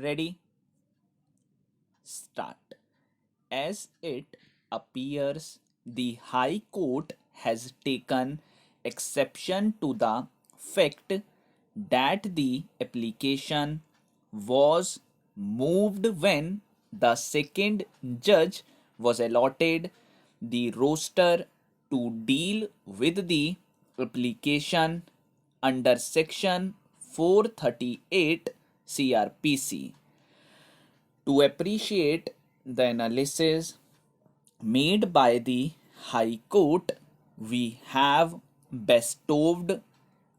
Ready? Start. As it appears, the High Court has taken exception to the fact that the application was moved when the second judge was allotted the roster to deal with the application under section 438 CRPC. To appreciate the analysis made by the High Court, we have bestowed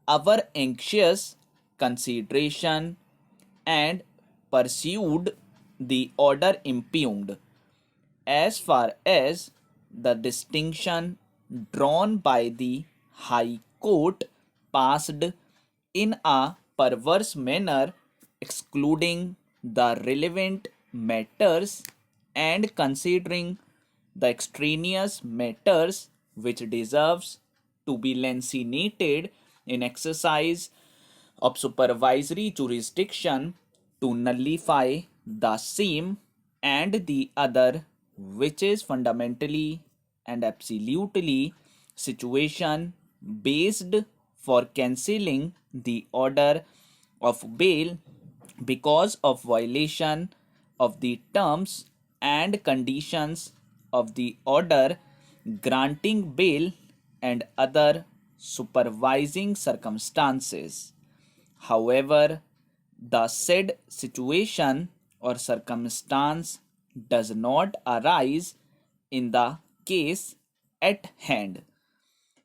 our anxious consideration and pursued the order impugned. As far as the distinction drawn by the High Court passed in a perverse manner, excluding the relevant matters and considering the extraneous matters which deserves to be lancinated in exercise of supervisory jurisdiction to nullify the same, and the other which is fundamentally and absolutely situation based for cancelling the order of bail because of violation of the terms and conditions of the order granting bail and other supervising circumstances. However, the said situation or circumstance does not arise in the case at hand.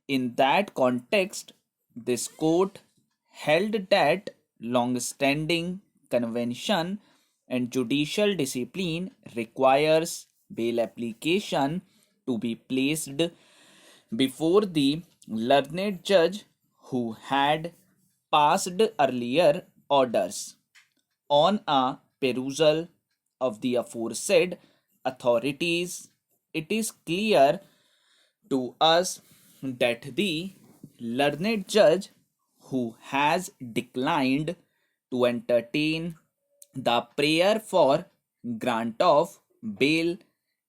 In that context, this court held that long-standing convention and judicial discipline requires bail application to be placed before the learned judge who had passed earlier orders. On a perusal of the aforesaid authorities, it is clear to us that the learned judge who has declined to entertain the prayer for grant of bail,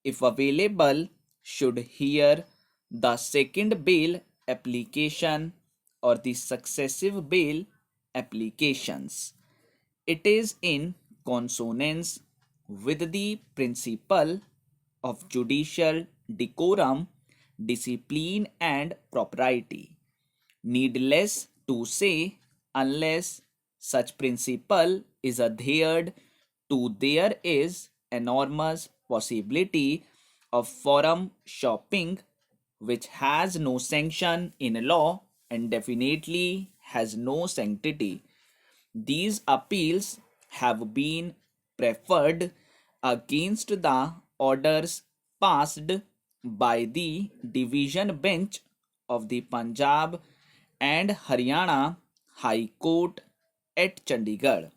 if available, should hear the second bail application or the successive bail applications. It is in consonance with the principle of judicial decorum, discipline, and propriety. Needless to say, unless such principle is adhered to, there is enormous possibility of forum shopping, which has no sanction in law and definitely has no sanctity. These appeals have been preferred against the orders passed by the division bench of the Punjab and Haryana High Court at Chandigarh.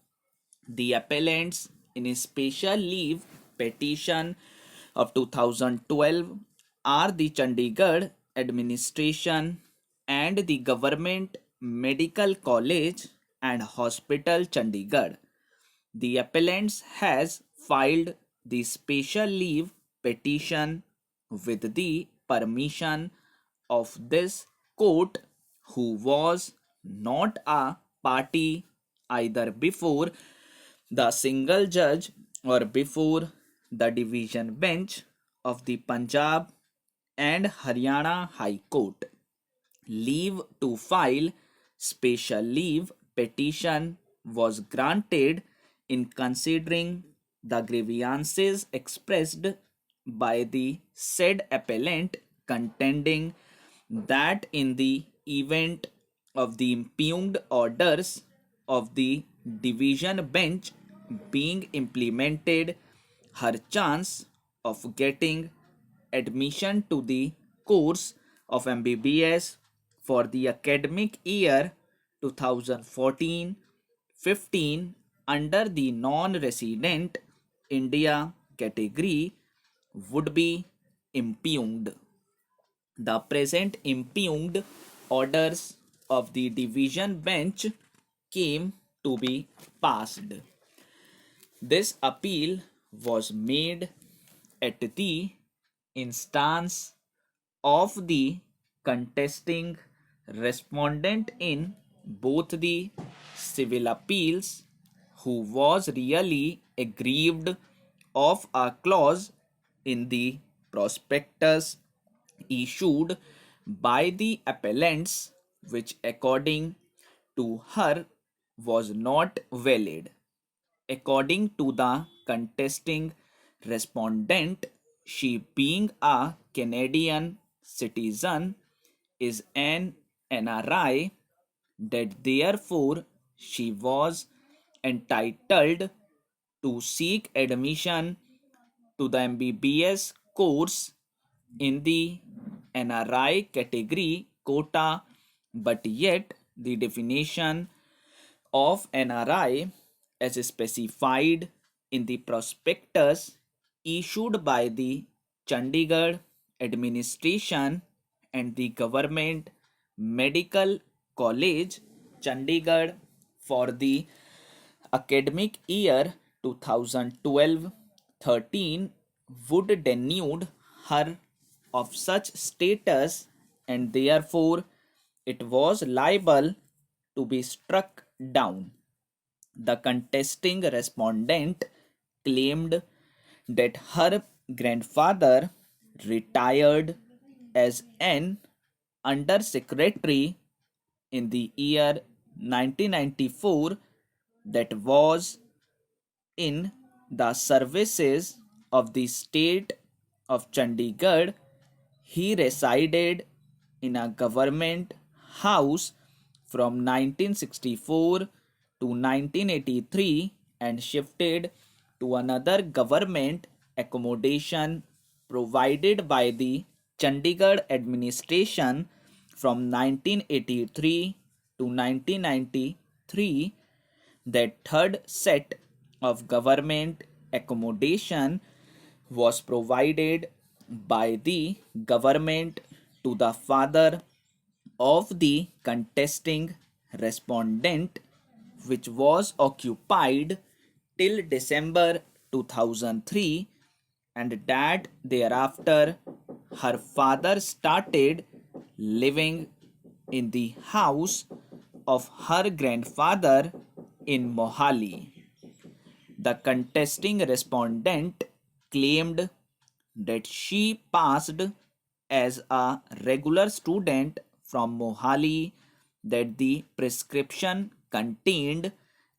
The appellants in a special leave petition of 2012 are the Chandigarh administration and the Government Medical College and Hospital Chandigarh. The appellant has filed the special leave petition with the permission of this court, who was not a party either before the single judge or before the division bench of the Punjab and Haryana High Court. Leave to file special leave petition was granted in considering the grievances expressed by the said appellant, contending that in the event of the impugned orders of the division bench being implemented, her chance of getting admission to the course of MBBS for the academic year 2014-15 under the non-resident India category would be impugned. The present impugned orders of the division bench came to be passed. This appeal was made at the instance of the contesting respondent in both the civil appeals, who was really aggrieved of a clause in the prospectus issued by the appellants, which according to her was not valid. According to the contesting respondent, she, being a Canadian citizen, is an NRI, that therefore she was entitled to seek admission to the MBBS course in the NRI category quota, but yet the definition of NRI as specified in the prospectus issued by the Chandigarh administration and the Government Medical College, Chandigarh, for the academic year 2012-13 would denude her of such status, and therefore it was liable to be struck down. The contesting respondent claimed that her grandfather retired as an undersecretary in the year 1994, that was in the services of the state of Chandigarh. He resided in a government house from 1964 to 1983 and shifted to another government accommodation provided by the Chandigarh administration from 1983 to 1993. That third set of government accommodation was provided by the government to the father of the contesting respondent, which was occupied till December 2003, and that thereafter her father started living in the house of her grandfather in Mohali. The contesting respondent claimed that she passed as a regular student from Mohali, that the prescription contained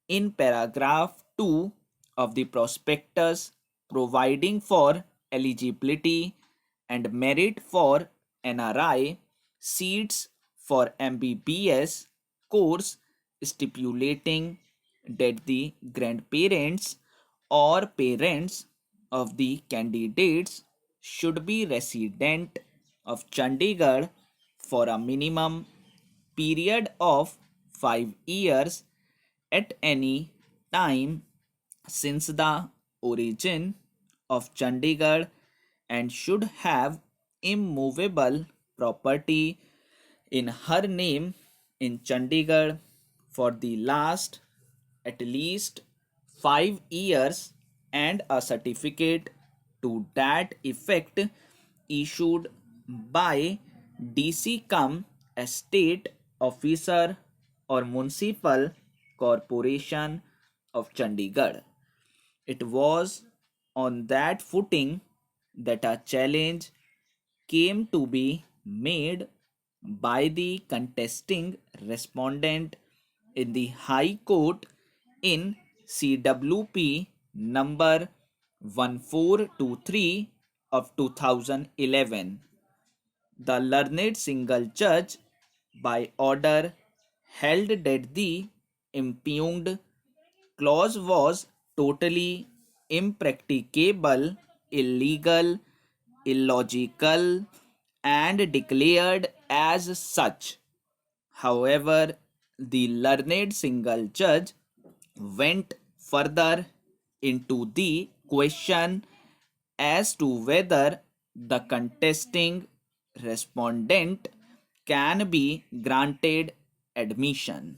in paragraph 2 of the prospectus providing for eligibility and merit for NRI seats for MBBS course, stipulating that the grandparents or parents of the candidates should be resident of Chandigarh for a minimum period of 5 years at any time since the origin of Chandigarh, and should have immovable property in her name in Chandigarh for the last at least 5 years, and a certificate to that effect issued by DC cum estate officer or municipal corporation of Chandigarh. It was on that footing that a challenge came to be made by the contesting respondent in the High Court in CWP number 1423 of 2011. The learned single judge by order held that the impugned clause was totally impracticable, illegal, illogical, and declared as such. However, the learned single judge went further into the question as to whether the contesting respondent can be granted admission.